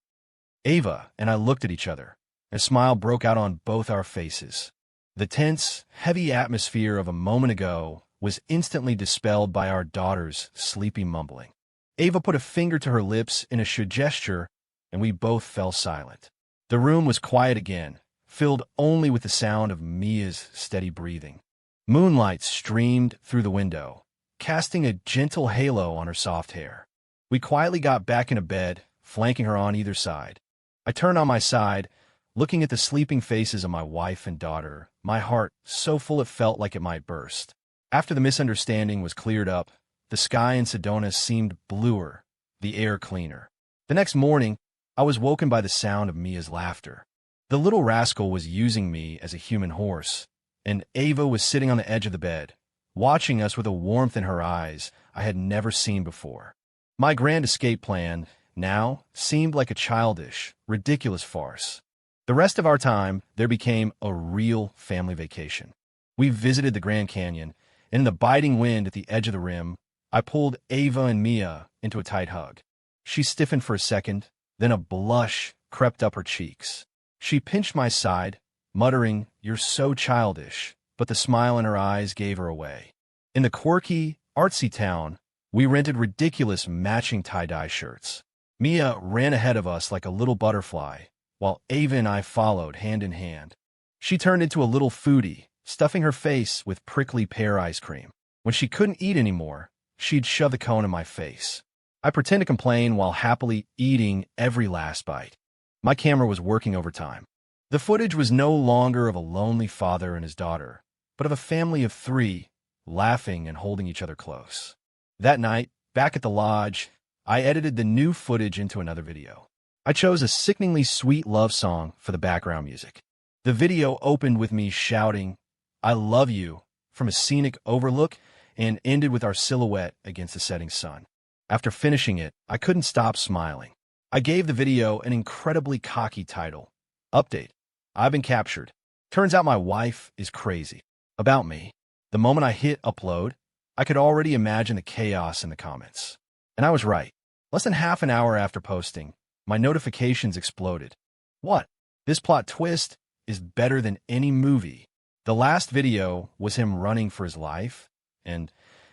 Ava and I looked at each other. A smile broke out on both our faces. The tense, heavy atmosphere of a moment ago was instantly dispelled by our daughter's sleepy mumbling. Ava put a finger to her lips in a gesture, and we both fell silent. The room was quiet again, filled only with the sound of Mia's steady breathing. Moonlight streamed through the window, casting a gentle halo on her soft hair. We quietly got back into bed, flanking her on either side. I turned on my side, looking at the sleeping faces of my wife and daughter, my heart so full it felt like it might burst. After the misunderstanding was cleared up, the sky in Sedona seemed bluer, the air cleaner. The next morning, I was woken by the sound of Mia's laughter. The little rascal was using me as a human horse, and Ava was sitting on the edge of the bed, watching us with a warmth in her eyes I had never seen before. My grand escape plan, now seemed like a childish, ridiculous farce. The rest of our time, there became a real family vacation. We visited the Grand Canyon, and in the biting wind at the edge of the rim, I pulled Ava and Mia into a tight hug. She stiffened for a second, then a blush crept up her cheeks. She pinched my side, muttering, "You're so childish," but the smile in her eyes gave her away. In the quirky, artsy town, we rented ridiculous matching tie-dye shirts. Mia ran ahead of us like a little butterfly, while Ava and I followed hand in hand. She turned into a little foodie, stuffing her face with prickly pear ice cream. When she couldn't eat anymore, she'd shove the cone in my face. I pretend to complain while happily eating every last bite. My camera was working overtime. The footage was no longer of a lonely father and his daughter, but of a family of three, laughing and holding each other close. That night, back at the lodge, I edited the new footage into another video. I chose a sickeningly sweet love song for the background music. The video opened with me shouting, "I love you," from a scenic overlook and ended with our silhouette against the setting sun. After finishing it, I couldn't stop smiling. I gave the video an incredibly cocky title, "Update. I've been captured. Turns out my wife is crazy." About me. The moment I hit upload, I could already imagine the chaos in the comments. And I was right. Less than half an hour after posting, my notifications exploded. What? This plot twist is better than any movie. The last video was him running for his life, and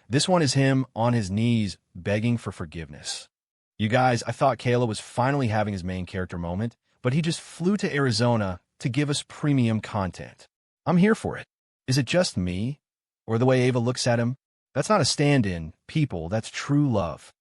this one is him on his knees begging for forgiveness. You guys, I thought Kayla was finally having his main character moment, but he just flew to Arizona to give us premium content. I'm here for it. Is it just me? Or the way Ava looks at him? That's not a stand-in, people, that's true love.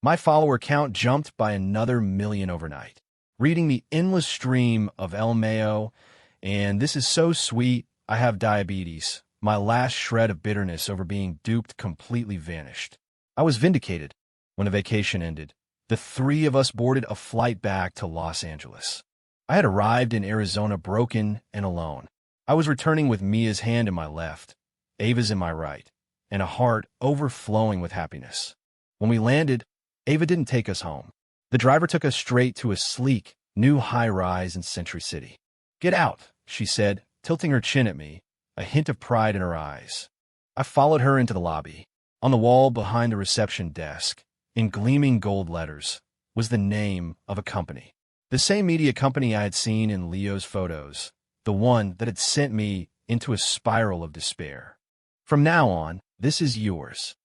My follower count jumped by another million overnight. Reading the endless stream of El Mayo, and "This is so sweet, I have diabetes." My last shred of bitterness over being duped completely vanished. I was vindicated. When the vacation ended, the three of us boarded a flight back to Los Angeles. I had arrived in Arizona broken and alone. I was returning with Mia's hand in my left, Ava's in my right, and a heart overflowing with happiness. When we landed, Ava didn't take us home. The driver took us straight to a sleek, new high-rise in Century City. "Get out," she said, tilting her chin at me, a hint of pride in her eyes. I followed her into the lobby. On the wall behind the reception desk, in gleaming gold letters, was the name of a company. The same media company I had seen in Leo's photos, the one that had sent me into a spiral of despair. "From now on, this is yours."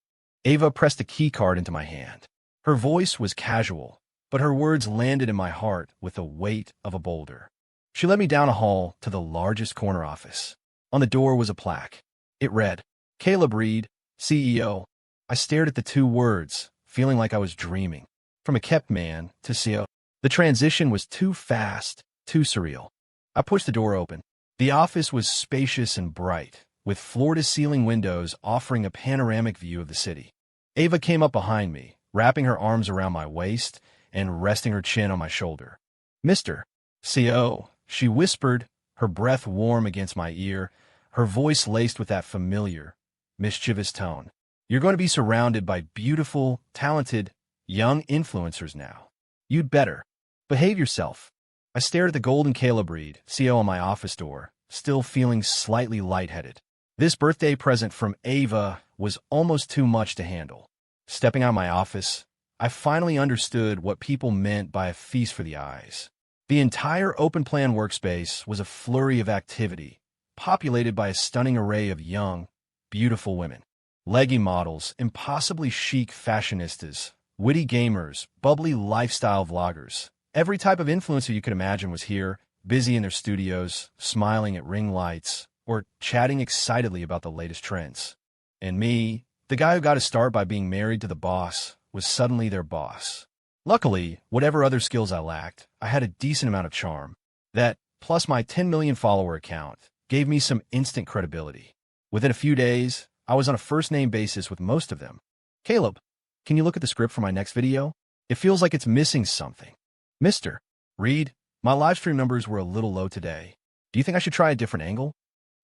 Ava pressed a key card into my hand. Her voice was casual, but her words landed in my heart with the weight of a boulder. She led me down a hall to the largest corner office. On the door was a plaque. It read, "Caleb Reed, CEO." I stared at the two words, feeling like I was dreaming. From a kept man to CEO. The transition was too fast, too surreal. I pushed the door open. The office was spacious and bright, with floor-to-ceiling windows offering a panoramic view of the city. Ava came up behind me, wrapping her arms around my waist and resting her chin on my shoulder. "Mr. CEO," she whispered, her breath warm against my ear, her voice laced with that familiar, mischievous tone. "You're going to be surrounded by beautiful, talented, young influencers now. You'd better behave yourself." I stared at the golden Caleb Reed, CEO on my office door, still feeling slightly lightheaded. This birthday present from Ava was almost too much to handle. Stepping out of my office, I finally understood what people meant by a feast for the eyes. The entire open-plan workspace was a flurry of activity, populated by a stunning array of young, beautiful women. Leggy models, impossibly chic fashionistas, witty gamers, bubbly lifestyle vloggers. Every type of influencer you could imagine was here, busy in their studios, smiling at ring lights, or chatting excitedly about the latest trends. And me, the guy who got his start by being married to the boss, was suddenly their boss. Luckily, whatever other skills I lacked, I had a decent amount of charm. That, plus my 10 million follower account, gave me some instant credibility. Within a few days, I was on a first-name basis with most of them. "Caleb, can you look at the script for my next video? It feels like it's missing something." "Mr. Reed, my livestream numbers were a little low today. Do you think I should try a different angle?"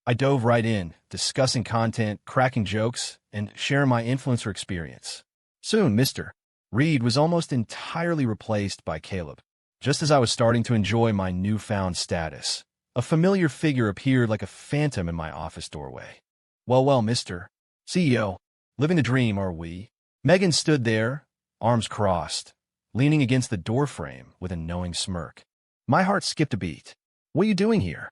I dove right in, discussing content, cracking jokes, and sharing my influencer experience. "Soon, Mr. Reed was almost entirely replaced by Caleb. Just as I was starting to enjoy my newfound status, a familiar figure appeared like a phantom in my office doorway. Well, Mr. CEO. Living the dream, are we? Megan stood there, arms crossed, leaning against the doorframe with a knowing smirk. My heart skipped a beat. What are you doing here?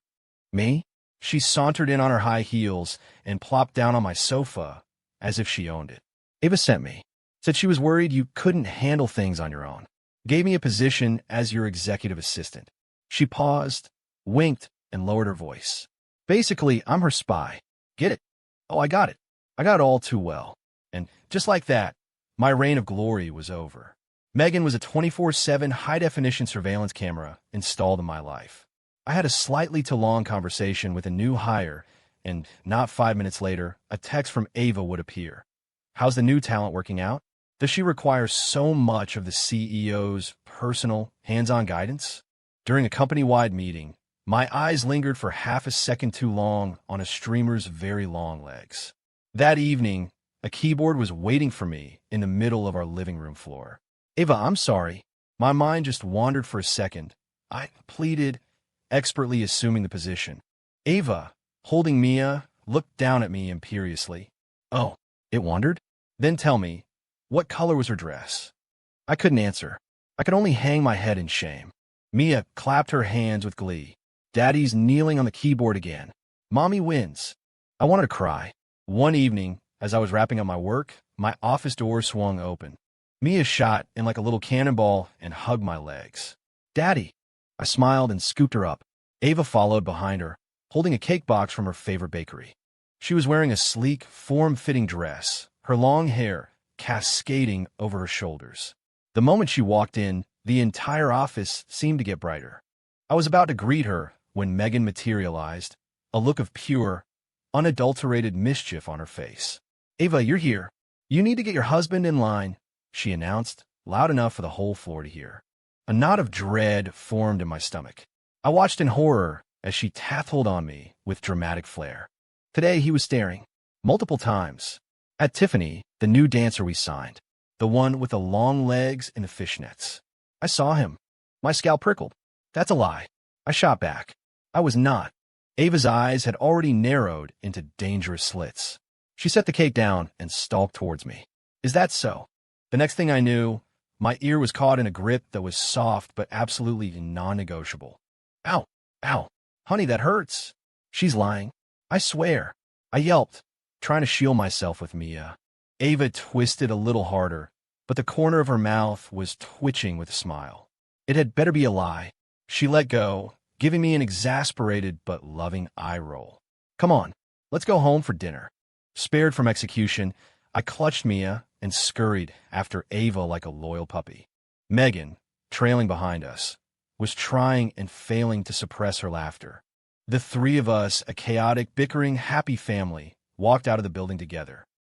Me? She sauntered in on her high heels and plopped down on my sofa as if she owned it. Ava sent me. Said she was worried you couldn't handle things on your own. Gave me a position as your executive assistant. She paused, winked, and lowered her voice. Basically, I'm her spy. Get it? Oh, I got it. I got it all too well. And just like that, my reign of glory was over. Megan was a 24/7 high-definition surveillance camera installed in my life. I had a slightly too long conversation with a new hire, and not 5 minutes later, a text from Ava would appear. How's the new talent working out? Does she require so much of the CEO's personal, hands-on guidance? During a company-wide meeting, my eyes lingered for half a second too long on a streamer's very long legs. That evening, a keyboard was waiting for me in the middle of our living room floor. Ava, I'm sorry. My mind just wandered for a second. I pleaded, expertly assuming the position. Ava, holding Mia, looked down at me imperiously. Oh, it wandered? Then tell me, what color was her dress? I couldn't answer. I could only hang my head in shame. Mia clapped her hands with glee. Daddy's kneeling on the keyboard again. Mommy wins. I wanted to cry. One evening, as I was wrapping up my work, my office door swung open. Mia shot in like a little cannonball and hugged my legs. Daddy! I smiled and scooped her up. Ava followed behind her, holding a cake box from her favorite bakery. She was wearing a sleek, form-fitting dress, her long hair cascading over her shoulders. The moment she walked in, the entire office seemed to get brighter. I was about to greet her when Megan materialized, a look of pure, unadulterated mischief on her face. Ava, you're here. You need to get your husband in line, she announced, loud enough for the whole floor to hear. A knot of dread formed in my stomach. I watched in horror as she tattled on me with dramatic flair. Today he was staring, multiple times, at Tiffany, the new dancer we signed, the one with the long legs and the fishnets. I saw him. My scalp prickled. That's a lie. I shot back. I was not. Ava's eyes had already narrowed into dangerous slits. She set the cake down and stalked towards me. Is that so? The next thing I knew, my ear was caught in a grip that was soft but absolutely non-negotiable. Ow! Ow! Honey, that hurts. She's lying. I swear. I yelped, trying to shield myself with Mia. Ava twisted a little harder, but the corner of her mouth was twitching with a smile. It had better be a lie. She let go, giving me an exasperated but loving eye roll. Come on, let's go home for dinner. Spared from execution, I clutched Mia and scurried after Ava like a loyal puppy. Megan, trailing behind us, was trying and failing to suppress her laughter. The three of us, a chaotic, bickering, happy family, walked out of the building together.